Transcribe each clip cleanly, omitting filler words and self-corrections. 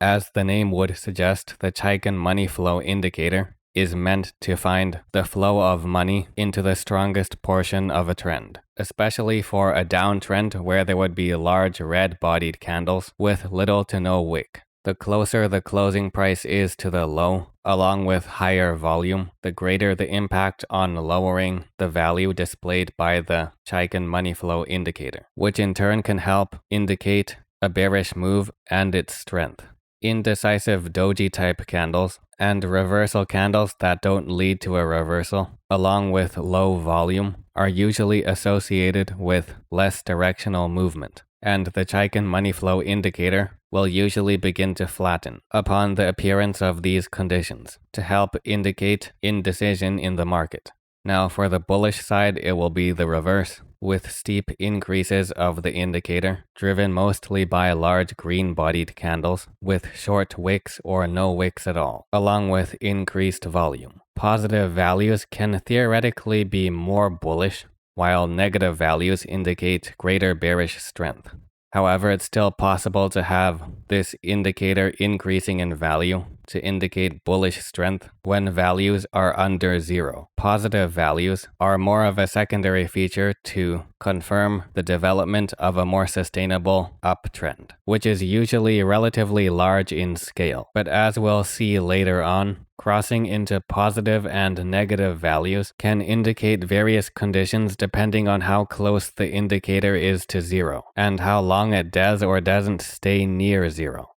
As the name would suggest, the Chaikin Money Flow Indicator is meant to find the flow of money into the strongest portion of a trend, especially for a downtrend where there would be large red-bodied candles with little to no wick. The closer the closing price is to the low, along with higher volume, the greater the impact on lowering the value displayed by the Chaikin Money Flow Indicator, which in turn can help indicate a bearish move and its strength. Indecisive doji-type candles and reversal candles that don't lead to a reversal, along with low volume, are usually associated with less directional movement, and the Chaikin Money Flow Indicator will usually begin to flatten upon the appearance of these conditions to help indicate indecision in the market. Now for the bullish side, it will be the reverse, with steep increases of the indicator, driven mostly by large green-bodied candles with short wicks or no wicks at all, along with increased volume. Positive values can theoretically be more bullish, while negative values indicate greater bearish strength. However, it's still possible to have this indicator increasing in value to indicate bullish strength when values are under zero. Positive values are more of a secondary feature to confirm the development of a more sustainable uptrend, which is usually relatively large in scale. But as we'll see later on, crossing into positive and negative values can indicate various conditions depending on how close the indicator is to zero and how long it does or doesn't stay near zero.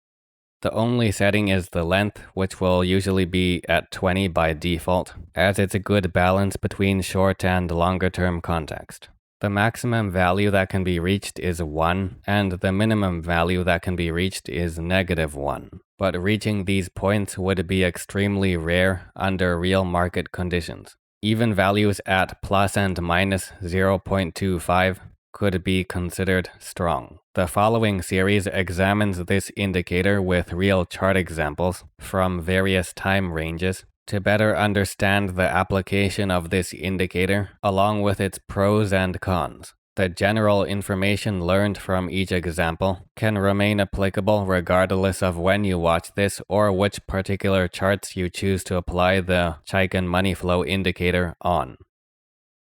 The only setting is the length, which will usually be at 20 by default, as it's a good balance between short and longer term context. The maximum value that can be reached is 1, and the minimum value that can be reached is -1. But reaching these points would be extremely rare under real market conditions. Even values at plus and minus 0.25 could be considered strong. The following series examines this indicator with real chart examples from various time ranges to better understand the application of this indicator along with its pros and cons. The general information learned from each example can remain applicable regardless of when you watch this or which particular charts you choose to apply the Chaikin Money Flow Indicator on.